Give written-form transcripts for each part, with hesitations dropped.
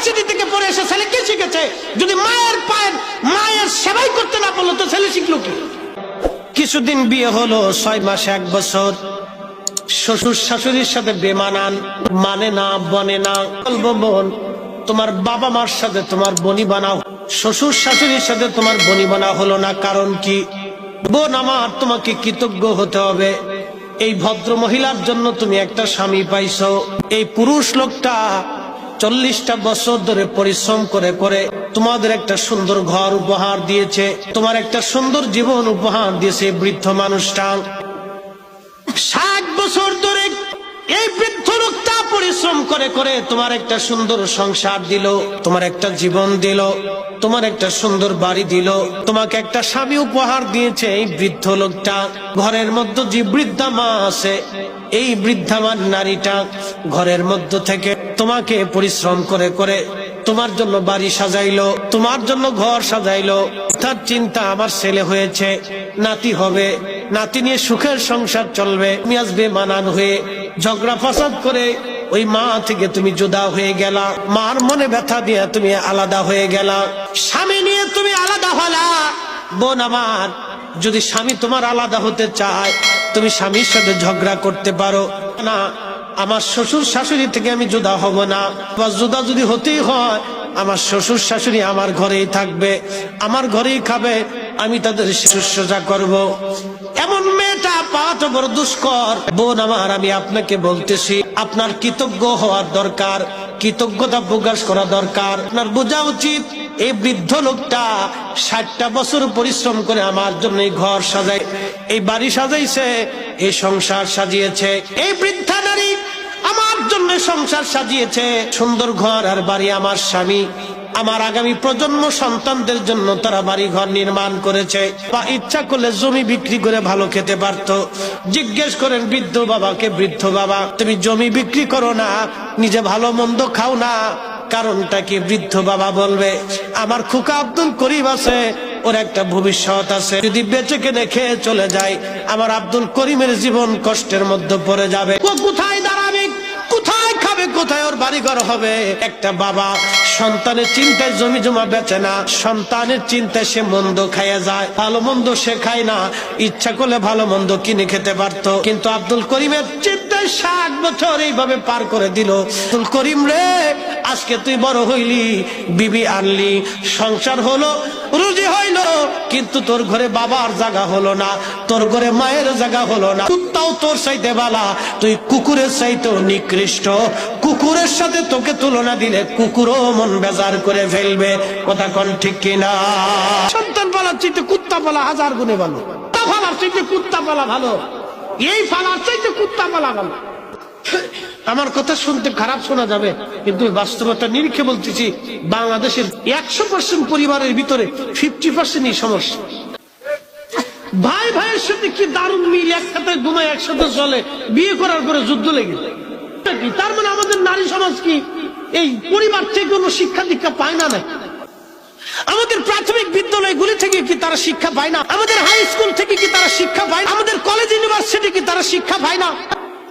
University থেকে পড়ে এসে ছেলে কি শিখেছে? যদি মায়ের সেবাই করতে না পারলো তো ছেলে শিখলো কি? কিছুদিন বিয়ে হলো, 6 মাস 1 বছর, শ্বশুর শাশুড়ির সাথে বেমানান, মানে না বনে না। বলবো বোন, তোমার বাবা মার সাথে তোমার বনি বানাও, শ্বশুর শাশুড়ির সাথে তোমার বনি বানা হলো না, কারণ কি? বোন আমার, তোমাকে কৃতজ্ঞ হতে হবে। এই ভদ্র মহিলার জন্য তুমি একটা স্বামী পাইছো। এই পুরুষ লোকটা 40টা বছর ধরে পরিশ্রম করে করে তোমাদের একটা সুন্দর ঘর উপহার দিয়েছে, তোমার একটা সুন্দর জীবন উপহার দিয়েছে। বৃদ্ধ মানুষটা 60 বছর ধরে এই বৃদ্ধ লোকটা পরিশ্রম করে করে তোমার একটা সুন্দর সংসার দিল, তোমার একটা জীবন দিল, তোমার একটা সুন্দর বাড়ি দিল, তোমাকে একটা স্বামী উপহার দিয়েছে এই বৃদ্ধ লোকটা। ঘরের মধ্যে যে বৃদ্ধা মা আছে, এই বৃদ্ধা মা নারীটা ঘরের মধ্যে থেকে তোমাকে পরিশ্রম করে করে তোমার জন্য বাড়ি সাজাইলো, তোমার জন্য ঘর সাজাইলো। তার চিন্তা, আমার ছেলে হয়েছে, নাতি হবে, নাতি নিয়ে সুখের সংসার চলবে। তুমি আসবে মানান হয়ে ঝগড়া ফাসাদ করে ওই মা থেকে তুমি জুদা হয়ে গেলা, মার মনে ব্যথা দিয়ে তুমি আলাদা হয়ে গেলা, স্বামী নিয়ে তুমি আলাদা হলা। বোন আমার, যদি স্বামী তোমার আলাদা হতে চায়, তুমি স্বামীর সাথে ঝগড়া করতে পারো না, আমার শ্বশুর শাশুড়ি থেকে আমি জুদা হব না, বা জুদা যদি হতেই হয়, আমার শ্বশুর শাশুড়ি আমার ঘরেই থাকবে, আমার ঘরেই খাবে, আমি তাদের শুশ্রূষা করব। এমন মেয়েটা পাওয়া তো বড় দুষ্কর। বোন আমার, আমি আপনাকে বলতেছি, আপনার কৃতজ্ঞ হওয়ার দরকার, কৃতজ্ঞতা প্রকাশ করা দরকার। আপনার বোঝা উচিত, এই বৃদ্ধ লোকটা 60টা বছর পরিশ্রম করে আমার জন্য এই ঘর সাজায়, এই বাড়ি সাজাইছে, এই সংসার সাজিয়েছে। এই বৃদ্ধা নারী আমার জন্য সংসার সাজিয়েছে, সুন্দর ঘর আর বাড়ি। আমার স্বামী আমার আগামী প্রজন্ম সন্তানদের জন্য তারা বাড়ি ঘর নির্মাণ করেছে, বা ইচ্ছা করলে জমি বিক্রি করে ভালো খেতে পারত। জিজ্ঞেস করেন বৃদ্ধ বাবাকে, বৃদ্ধ বাবা, তুমি জমি বিক্রি করো না, নিজে ভালো মন্দ খাও না, কারণটা কি? বৃদ্ধ বাবা বলবে, আমার খোকা আব্দুল করিম আছে, ওর একটা ভবিষ্যৎ আছে, যদি বেঁচে কেনে খেয়ে চলে যায়, আমার আব্দুল করিমের জীবন কষ্টের মধ্যে পড়ে যাবে। ও কোথায় দাঁড়াবে, কোথায় খাবে, কোথায় ওর বাড়িঘর হবে? একটা বাবা সন্তানের চিন্তায় জমি জমা বেচে না, সন্তানের চিন্তায় সে মন্দ খাইয়া যায়, ভালো মন্দ সে খায় না। ইচ্ছা করলে ভালো মন্দ কিনে খেতে পারতো, কিন্তু আব্দুল করিমের চিন্তায় 60 বছর এইভাবে পার করে দিল। আব্দুল করিম রে, আজকে তুই বড় হইলি, বিবি আনলি, সংসার হলো, রুজি হইলো, কিন্তু তোর ঘরে বাবার জায়গা হলো না, তোর ঘরে মায়ের জায়গা হলো না। কুত্তাও তোর চাইতে বালা, তুই কুকুরের চাইতেও নিকৃষ্ট। কুকুরের সাথে তোকে তুলনা দিলে কুকুরও মন বেজার করে ফেলবে। কথা কোন ঠিক কিনা? সন্তান পালার চাইতে কুত্তা পালা 1000 গুণে ভালো, তা ফালার চাইতে কুত্তা পালা ভালো, এই ফালার চাইতে কুত্তা পালা ভালো। আমার কথা শুনতে খারাপ শোনা যাবে, কিন্তু বাস্তবতা নিরীক্ষে বলতেছি, বাংলাদেশের 100% পরিবারের ভিতরে 50% এই সমস্যা। ভাই ভাইয়ের সাথে কি দারুণ মিল, একসাথে ঘুমায়, একসাথে চলে, বিয়ে করার পরে যুদ্ধ লেগে। তার মানে আমাদের নারী সমাজ কি এই পরিবার থেকে কোনো শিক্ষা দীক্ষা পায় না? নাই। আমাদের প্রাথমিক বিদ্যালয়গুলি থেকে কি তারা শিক্ষা পায় না? আমাদের হাই স্কুল থেকে কি তারা শিক্ষা পায় না? আমাদের কলেজ ইউনিভার্সিটি কি তারা শিক্ষা পায় না?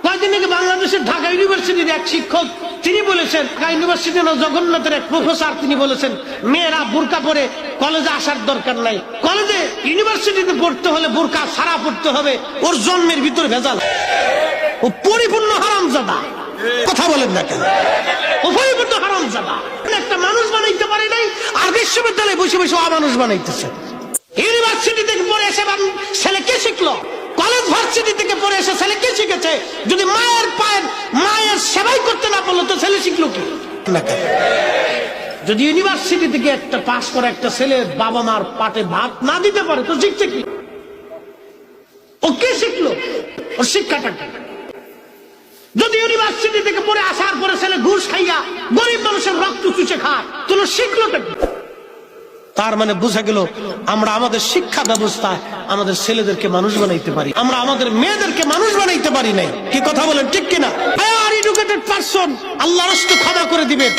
কয়েকদিন আগে বাংলাদেশের ঢাকা ইউনিভার্সিটির এক শিক্ষক, তিনি বলেছেন, ঢাকা ইউনিভার্সিটির জগন্নাথের এক প্রফেসর, তিনি বলেছেন, মেয়েরা বোরকা পরে কলেজে আসার দরকার নাই, কলেজে ইউনিভার্সিটিতে পড়তে হলে বোরকা ছাড়া পড়তে হবে, ওর জন্মের ভিতরে ভেজাল, ও পরিপূর্ণ হারামজাদা। কথা বলেন না কেন? ও পরিপূর্ণ হারামজাদা। একটা মানুষ বানাইতে পারে নাই, আর বিশ্ববিদ্যালয়ে বসে বসে অমানুষ বানাইতেছে। ইউনিভার্সিটি থেকে পড়ে এসে ছেলে কে শিখলো? কলেজ ভার্সিটি থেকে পড়ে এসে ছেলে কে শিখেছে? যদি মায়ের সেবাই করতে না পারলো তো ছেলে শিখলো কি? যদি ইউনিভার্সিটি থেকে একটা পাস করা একটা ছেলে বাবা মার পাটে ভাত না দিতে পারে তো শিখছে কি? ও কে শিখলো? ওর শিক্ষাটা কি? যদি ইউনিভার্সিটি থেকে পড়ে আসার পরে ছেলে ঘুষ খাইয়া গরিব মানুষের রক্ত চুষে খায় তো শিখলোটা কি? তার মানে বোঝা গেল, আমরা আমাদের শিক্ষা ব্যবস্থায় আমাদের ছেলেদেরকে মানুষ বানাইতে পারি, আমরা আমাদের মেয়েদেরকে মানুষ বানাইতে পারি নাই। কি কথা বলেন, ঠিক কিনা? হায়ার এডুকেটেড পারসন, আল্লাহ রাস্তা ক্ষমা করে দিবেন,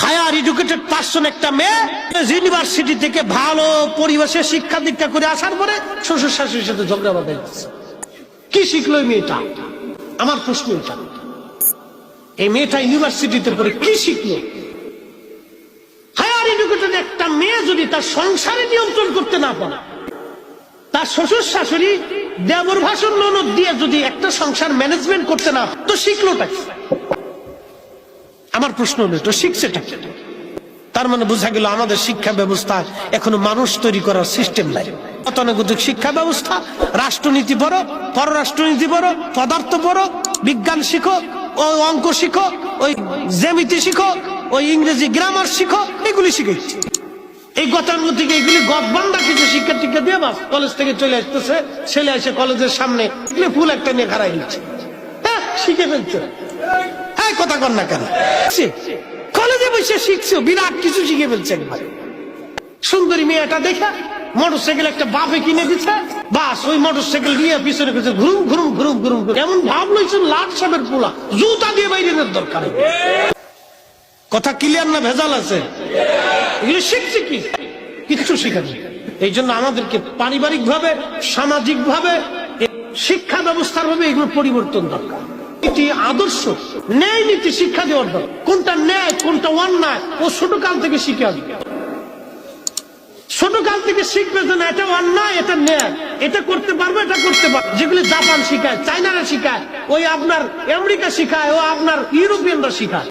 হায়ার এডুকেটেড পারসন একটা মেয়ে ইউনিভার্সিটি থেকে ভালো পরিবেশে শিক্ষা দীক্ষা করে আসার পরে শ্বশুর শাশুড়ির সাথে ঝগড়া বাঁধাই দিচ্ছে। কি শিখলো এই মেয়েটা? আমার প্রশ্ন এটা। এই মেয়েটা ইউনিভার্সিটিতে পড়ে কি শিখলো? জেনারেশনের একটা মেয়ে যদি তার সংসারে নিয়ন্ত্রণ করতে না পারে, তার শ্বশুর শাশুড়ি দেবর ভাষণ ননদ দিয়ে যদি একটা সংসার ম্যানেজমেন্ট করতে না, তো শিখলোটা কি? আমার প্রশ্ন হলো, তো শিখছেটা কি? তার মানে বোঝা গেল আমাদের শিক্ষা ব্যবস্থা এখনো মানুষ তৈরি করার সিস্টেম নাই। গতানুগতিক শিক্ষা ব্যবস্থা, রাষ্ট্রনীতি পড়ো, পররাষ্ট্রনীতি পড়ো, পদার্থ পড়ো, বিজ্ঞান শিখো, ওই অঙ্ক শিখো, ওই জ্যামিতি শিখো, ওই ইংরেজি গ্রামার শিখো, এগুলি শিখেছি। এই গতানুগতিক এইগুলি গদবান্ডা কিছু শিক্ষা টিক্ষা দিয়ে বাস কলেজ থেকে চলে আসতেছে, ছেলে এসে কলেজের সামনে ফুল একটা নিয়ে খাড়াই নিচ্ছে, হ্যাঁ শিখে ফেলছে। হ্যাঁ কথা কর না কেন, কলেজে বসে শিখছো, বিরাট কিছু শিখে ফেলছে একবার। সুন্দরী মেয়েটা দেখা মোটরসাইকেল একটা বাপে কিনে দিচ্ছে, বাস ওই মোটরসাইকেল নিয়ে পিছনে পিছনে ঘুরুম ঘুরুম ঘুরুম ঘুরুম এমন ভাব লইছেন লাট সাহেবের পোলা, জুতা দিয়ে বাইরে দরকার। কথা ক্লিয়ার না ভেজাল আছে? এগুলো শিখছে কি? কিচ্ছু শিখেনি। এই জন্য আমাদেরকে পারিবারিক ভাবে, সামাজিক ভাবে, শিক্ষা ব্যবস্থার ভাবে এগুলো পরিবর্তন দরকার। নীতি, আদর্শ, ন্যায় নীতি শিক্ষা দেওয়ার দরকার। কোনটা ন্যায় কোনটা অন্যায় ও ছোট কাল থেকে শিখে আসবে। ছোট কাল থেকে শিখবে যে না এটা অন্যায় এটা ন্যায়, এটা করতে পারবে এটা করতে পারবে। যেগুলি জাপান শিখায়, চাইনারা শিখায়, ওই আপনার আমেরিকা শিখায়, ও আপনার ইউরোপিয়ানরা শিখায়।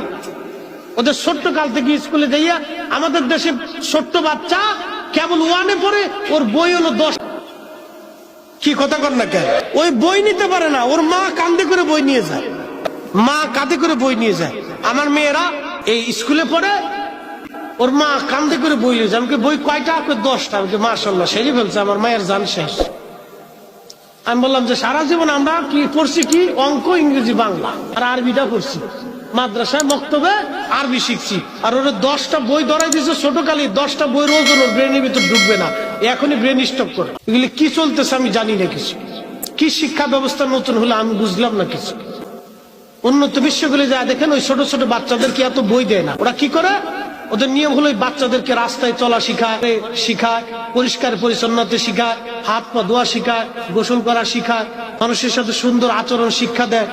ওদের ছোট্ট কাল থেকে স্কুলে যাইয়া, আমাদের দেশে ছোট্ট বাচ্চা কেবল ওয়ানে পড়ে, ওর বই হলো 10। কি কথা কর না কেন? ওই বই নিতে পারে না, ওর মা কাঁধে করে বই নিয়ে যায়, মা কাঁধে করে বই নিয়ে যায়। আমার মেয়েরা এই স্কুলে পড়ে, ওর মা কাঁধে করে বই নিয়ে যায়। আমাকে বই কয়টা? 10টা। আমাকে মাশাআল্লাহ সেরে ফেলছে, আমার মায়ের জান শেষ। আমি বললাম যে সারা জীবন আমরা কি পড়ছি, কি অঙ্ক, ইংরেজি, বাংলা আর আরবিটা পড়ছি, মাদ্রাসায় মক্তবে আরবি শিখছি। আর ওরা 10টা বই ধরাই দিয়েছে ছোটকালে, 10টা বই রোজ ওর ব্রেনের ভিতর ঢুকবে না, এখনই ব্রেন স্টপ করে। এগুলি কি চলতেছে আমি জানি না কিছু। কি শিক্ষা ব্যবস্থা নতুন হলে আমি বুঝলাম না কিছু। উন্নত বিশ্বগুলি যায় দেখেন, ওই ছোট ছোট বাচ্চাদেরকে এত বই দেয় না। ওরা কি করে? ওদের নিয়ম হলো বাচ্চাদেরকে রাস্তায় চলা শিখায়, পরিষ্কার পরিচ্ছন্নতা শিখায়, হাত পা ধোয়া শিখায়, গোসল করা শিখায়, মানুষের সাথে সুন্দর আচরণ শিক্ষা দেয়,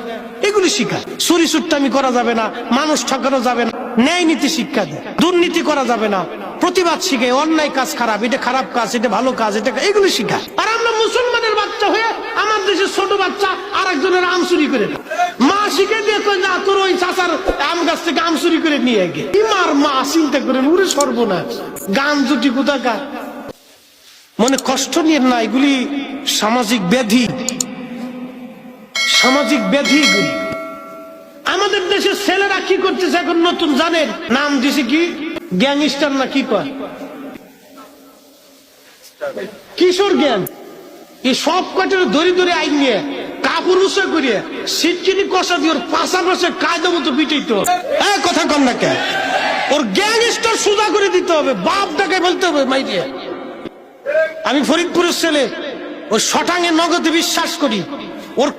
এগুলি শিখায়। চুরি চুট্টামি করা যাবে না, মানুষ ঠকানো যাবে না, ন্যায় নীতি শিক্ষা দেয়, দুর্নীতি করা যাবে না, প্রতিবাদ শিখে, অন্যায় কাজ খারাপ, এটা খারাপ কাজ, এটা ভালো কাজ, এটা এগুলি শিখায়। আর আমরা মুসলমানের বাচ্চা হয়ে আমার দেশের ছোট বাচ্চা আর একজনের আম চুরি করে দেয়। মা শিখে দিয়ে না তোর ওই চাচার আম গাছ থেকে আম চুরি করে নিয়ে গে, ইমার মা চিন্তা করে উড়ে সর্বনাশ, গান জুটি কোথাকার। মনে কষ্ট নিয়ে না, এগুলি সামাজিক ব্যাধি, সামাজিক ব্যাধি এগুলি। আমাদের দেশের ছেলেরা কি করতেছে এখন নতুন জানেন? নাম দিছে কি গ্যাংস্টার না কি কয়, কিশোর গ্যাং। এই সব কটার ধরে ধরে আইন নিয়ে কাপড় উঁচা করিয়ে সিটকিনি কষা দিয়ে ওর পাশাপাশি কায়দা মতো পিটাইতে হবে। কথা কন না কে? ওর গ্যাংস্টার সোজা করে দিতে হবে, বাপটাকে বলতে হবে মাইরিয়া। আমি ফরিদপুরের ছেলে, ওর শটাঙে নগদে বিশ্বাস করি। ওর